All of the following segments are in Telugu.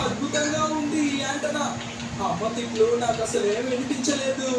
అద్భుతంగా ఉంది అంటనా. అమ్మ తిట్లు నాకు అసలు ఏం వినిపించలేదు.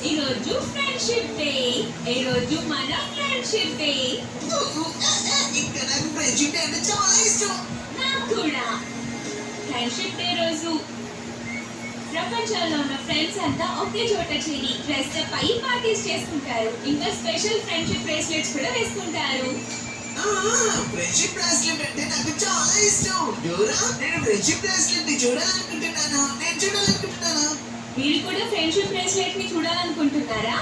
ఈరోజు ఫ్రెండ్షిప్ డే. ఈరోజు మన ఫ్రెండ్షిప్ డే. నాకు ఫ్రెండ్షిప్ డే అంటే చాలా ఇష్టం. నాకు కూడా. ఫ్రెండ్షిప్ డే రోజు ప్రపంచంలో ఉన్న ఫ్రెండ్స్ అంతా ఒకే చోట చేరి డ్రెస్ అప్ అయ్యి పార్టీస్ చేసుకుంటారు. ఇంకా స్పెషల్ ఫ్రెండ్షిప్ బ్రేస్లెట్స్ కూడా వేసుకుంటారు. ఫ్రెండ్షిప్ బ్రేస్లెట్ అంటే నాకు చాలా ఇష్టం. డోరా, నేను ఫ్రెండ్షిప్ బ్రేస్లెట్ ని చూడాలనుకుంటున్నాను. మీరు కూడా ఫ్రెండ్షిప్ బ్రేస్లెట్ ని చూడాలనుకుంటున్నారా?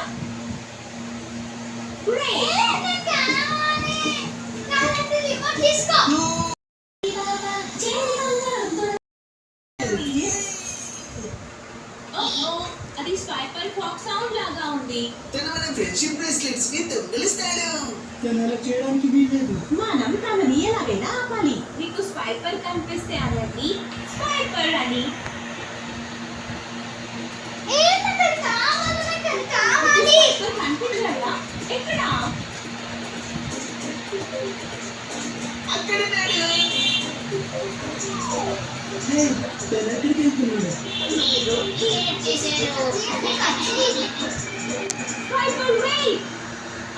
అది స్వైపర్ ఫాక్స్ సౌండ్ లాగా ఉంది. తన మన ఫ్రెండ్షిప్ బ్రేస్లెట్స్ ని దొంగిలిస్తాడు. అలా చేయడానికి వీల్లేదు. మనం తనని ఎలాగైనా ఆపాలి. మీకు స్వైపర్ కనిపిస్తే అనండి స్వైపర్ అని. కనిపించాలా? ఎక్కడ? అక్కడ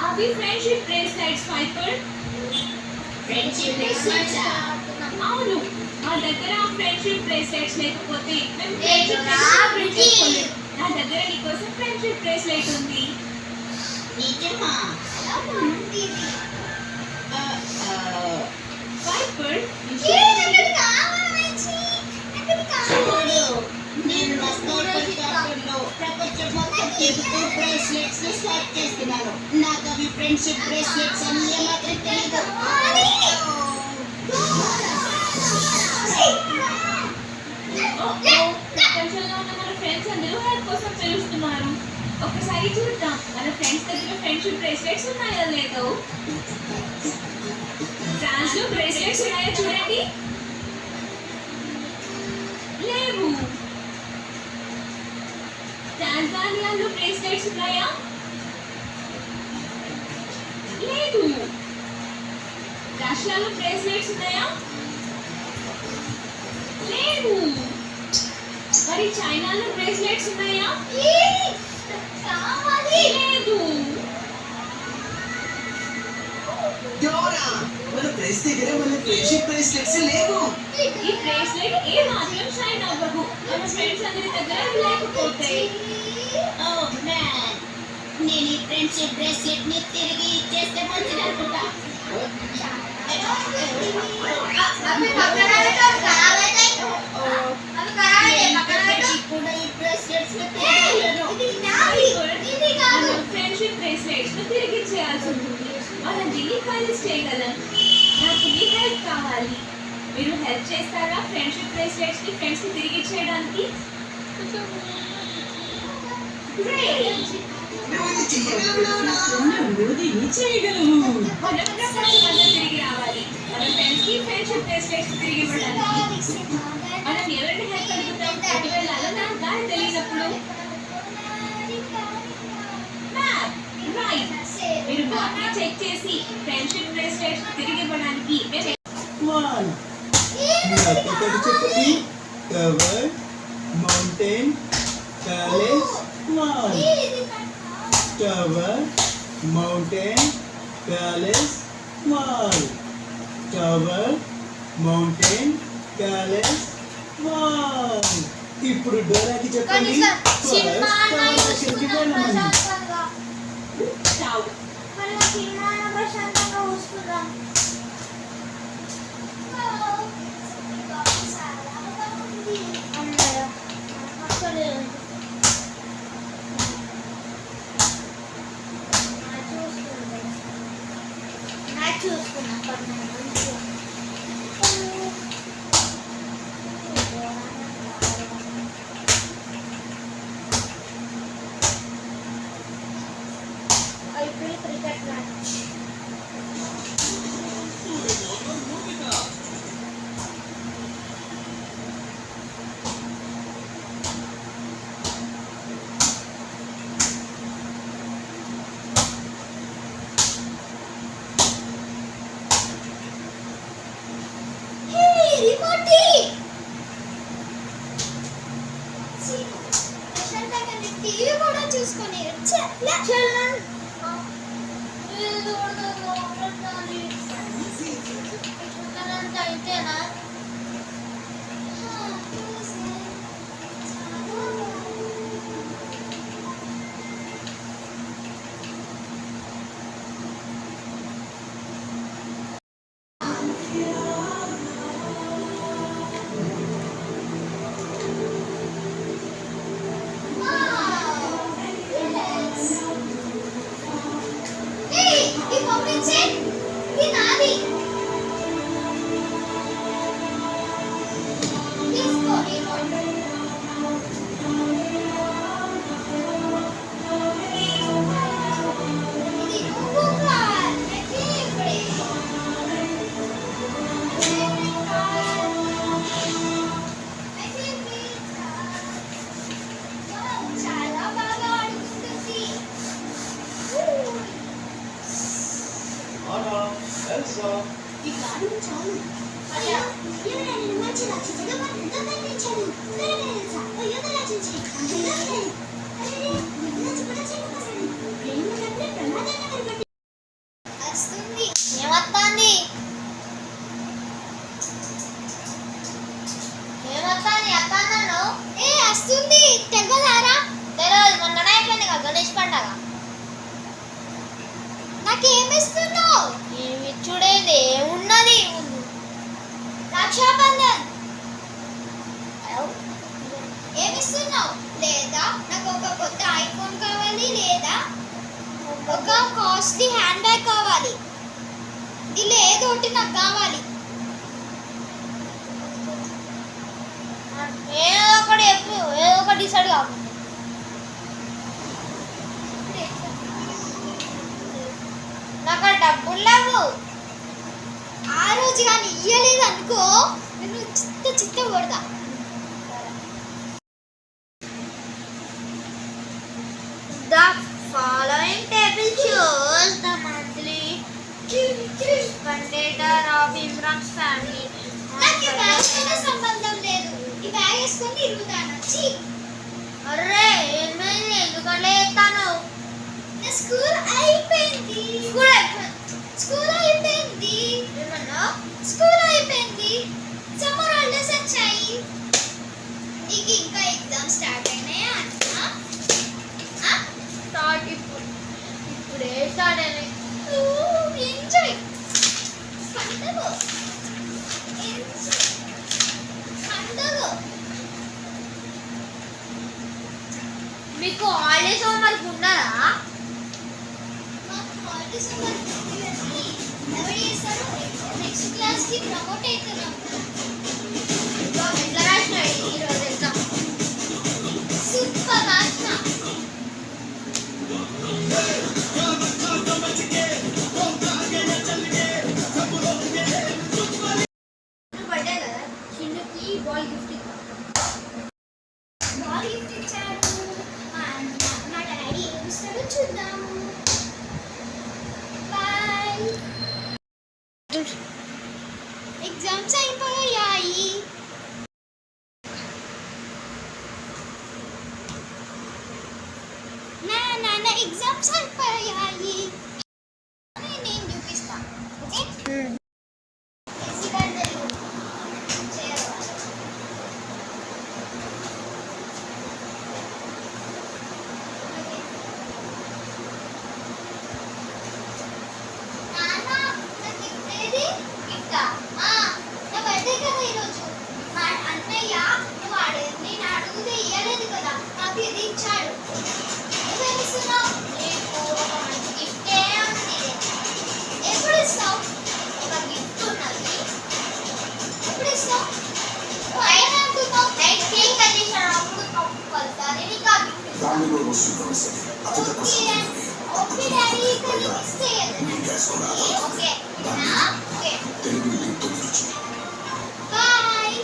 అవి friendship bracelets. Swiper friendship bracelets. అవును, మా దగ్గర ఫ్రెండ్షిప్ బ్రేస్లెట్స్ లేకపోతే నా దగ్గర నీకోసం ఫ్రెండ్షిప్ బ్రేస్లెట్ ఉంది. నిజమా? స్వైపర్ నేను నా స్నైపర్ షాపుల్లో ప్రపంచం మొత్తం తిరుగుతూ బ్రేస్లెట్స్ ని స్వైప్ చేస్తున్నాను. నాకు అవి ఫ్రెండ్షిప్ బ్రేస్లెట్స్ అని ఏమాత్రం తెలియదు. ప్రపంచంలో ఉన్న మన ఫ్రెండ్స్ అందరూ హెల్ప్ కోసం పిలుస్తున్నారు. ఒకసారి చూద్దాం మన ఫ్రెండ్స్ దగ్గర ఫ్రెండ్షిప్ బ్రేస్లెట్స్ ఉన్నాయో లేదో. ఫ్రాన్స్ లో బ్రేస్లెట్స్ ఉన్నాయో చూడండి. లేవు. టాంజానియాలో బ్రేస్లెట్స్ ఉన్నాయా? లేదు. రష్యాలో బ్రేస్లెట్స్ ఉన్నాయా? లేదు. మరి చైనాలో బ్రేస్లెట్స్ ఉన్నాయా? లేదు. డోరా, మన ప్రెస్ దగ్గర మన ఫ్రెండ్షిప్ బ్రేస్లెట్స్ లేవు. ఈ బ్రేస్లెట్ ఏ మాత్రం షైన్ అవ్వవు మన ఫ్రెండ్స్ అందరి దగ్గర లేకపోతే. నేను ఈ ఫ్రెండ్షిప్ బ్రేస్లెట్ ని తిరిగి ఇచ్చేస్తే మంచిది అనుకుంటా. ఫ్రెండ్షిప్ బ్రేస్లెట్స్ తిరిగి చేయాల్సి ఉంటుంది. మనం దీన్ని ఖాళీ చేయగలం. నాకు మీ హెల్ప్ కావాలి. మీరు హెల్ప్ చేస్తారా ఫ్రెండ్షిప్ బ్రేస్లెట్స్ ని ఫ్రెండ్స్ కి తిరిగి చేయడానికి? తిరిగి రావాలి. మన ఫ్రెండ్స్ కి ఫ్రెండ్షిప్ బ్రేస్లెట్స్ తిరిగి ఇవ్వడానికి మనం ఎవరిని హెల్ప్ అడుగుతాం? ఎటు వెళ్ళాలో నాకు దారి తెలియనప్పుడు మీరు మ్యాప్ని చెక్ చేసి ఫ్రెండ్షిప్ బ్రేస్లెట్స్ తిరిగి ఇవ్వడానికి మీరు ఒకటి చెప్పండి. Tower, mountain, palace, wall. Tower, mountain, palace, wall. Tower, mountain, palace, wall. ఇప్పుడు డోరాకి చెప్పండి. సినిమా కిందకి వెళ్ళమని. చావు. ప్రశాంతంగా చూసుకుందాం. అమ్మయ్య, అక్కడే ఉంది. చూసుకున్నా అయిపోయి క్రికెట్ మ్యాచ్. టీవీ కూడా చూసుకొని అయితేనా ఈ గాడి చాలు. అయ్యా, ఎవరైనా మంచి రచించగా మనం ఎంతో పండించాడు. త్వరగా తెలుసా? ఓ యుద్ధ రచించి. వస్తుంది. ఏమొస్తుంది? ఏమొస్తుంది? అత్తన్నాను. ఏ వస్తుంది. తెగదారా? తెలియదు. మొన్ననే అయిపోయింది కదా గణేష్ పండగ. నాకేమిస్తున్నావు? ఏమి చూడేది ఏమున్నది? రక్షాబంధన్. ఏమిస్తున్నావు? లేదా నాకు ఒక కొత్త ఐఫోన్ కావాలి, లేదా ఒక కాస్ట్లీ హ్యాండ్ బ్యాగ్ కావాలి. ఇలా ఏదో ఒకటి నాకు కావాలి. ఏదో ఒకటి చెప్పు, ఏదో ఒకటి డిసైడ్ కావాలి. నాకు డబ్బులు లేవు. ఆ రోజు కానీ ఇయ్యలేదు అనుకో, నేను చిత్త కొడతా. The following table shows the monthly expenditure of Imran's family. నాకు ఈ బ్యాగ్తో సంబంధం లేదు. ఈ బ్యాగ్ వేసుకొని తిరుగుతాను. అరే ఏమైంది? ఎందుకంటే ఎత్తాను. నా స్కూల్ అయిపోయింది. స్కూల్ అయిపోయింది. ఏమన్నా? స్కూల్ అయిపోయింది. సమ్మర్ హాలిడేస్ వచ్చాయి. నీకు ఇంకా ఎగ్జామ్ స్టార్ట్ అయినాయా అన్నా? స్టార్ట్ ఇప్పుడే స్టార్ట్ అయినాయి. ఎంజాయ్ పండుగ. మీకు హాలిడేస్ హోంవర్క్ ఉన్నారా? మాకు హాలిడేస్ హోంవర్క్ ఉంది. ఎవరు చేస్తారు? నెక్స్ట్ క్లాస్కి ప్రమోట్ అవుతున్నాం. ఎట్లా రాసినాడు ఈరోజు ఎగ్జామ్? సూపర్ రాసిన. బర్త్డే కదా, చిన్నకి బాల్ గిఫ్ట్ ఇచ్చాడు. మా డాడీ ఏమి ఇస్తాడో చూద్దాము. బాయ్. ఎగ్జామ్స్ అయిపోయాయి. ఎగ్జామ్స్ అయిపోయాయి. నేను చూపిస్తా. ఓకే ఈజీగా తెలుగు చేయగలవా? నాన్న నా గిఫ్ట్ ఏది? గిఫ్టా? నా బర్త్డే కదా ఈరోజు. మా అన్నయ్య నేను అడిగితే ఇవ్వలేదు కదా, నాకు ఇది ఇచ్చాడు. నువ్వేమి ఇస్తున్నావు? నీకు ఒక మంచి గిఫ్టే ఉంది. ఎప్పుడు ఇస్తావు? ఒక గిఫ్ట్ ఉన్నది, ఎప్పుడు ఇస్తావు? ఆయన అంటున్నావు నైట్ కేక్ కట్ చేసినప్పుడు కంపల్సరీ నీకు ఆ గిఫ్ట్ ఇస్తాను. ఓకే డాడీ, కానీ మిస్ చేయదు. Okay okay bye.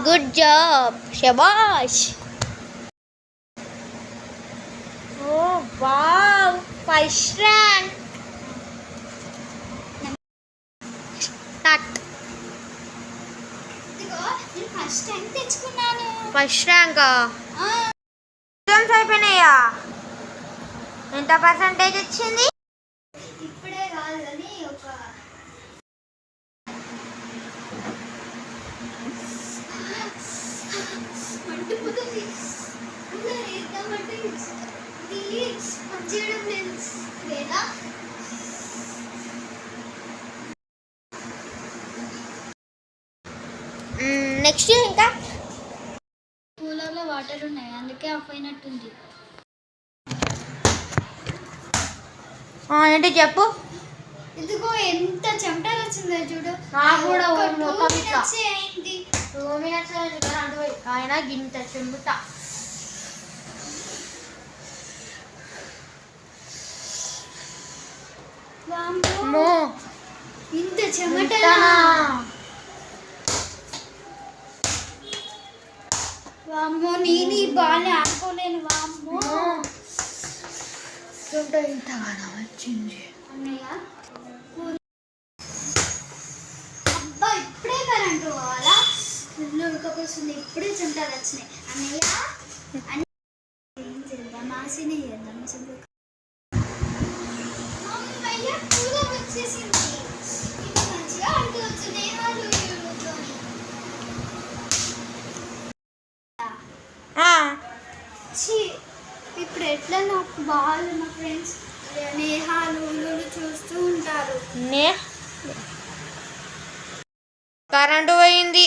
Good job, శబాష్. Oh wow, first rank. ఇదిగో నేను ఫస్ట్ ర్యాంక్ తెచ్చుకున్నాను. ఫస్ట్ ర్యాంకా? ఎగ్జామ్స్ అయిపోయినాయా? ఎంత పర్సంటేజ్ వచ్చింది? ఇప్పుడే కాదు కానీ ఒక మండిపోతుంది. వేద్దామంటే ఇది పనిచేయడం లేదు. లేదా నెక్స్ట్ ఇంకా కూలర్లో వాటర్ ఉన్నాయి, అందుకే ఆఫ్ అయినట్టుంది. ఏంటి చెప్పు. ఇదిగో ఎంత చెమటలు వచ్చిందో చూడు. నాకు కూడా ఒక ఒక 2 మొక్క minutes అయింది. 2 minutes ఆయన గింత చెంబుతా. వామ్మో, ఇంత చెమటలా? వామ్మో, నేను ఈ బాల్ని ఆడుకోలేను. వామ్మో ఇంతగానో వచ్చింది. అన్నయ్య, అబ్బా ఇప్పుడే కరెంటు పోవాలా? ఇల్లు ఉడకపోతుంది, ఇప్పుడే చెమటలు వచ్చినాయి. అన్నయ్య ఏం చేద్దాం? మాసినే చేద్దాం. అమ్మయ్య, కూలర్ వచ్చేసింది. ఇది మంచిగా ఆడుకోవచ్చు దేవాలు ఇల్లుతోని. ఛీ, ఇప్పుడు ఎట్లా నాకు బాగా మా ఫ్రెండ్స్ నేహాలు చూస్తూ ఉంటారు. కరెంటు పోయింది.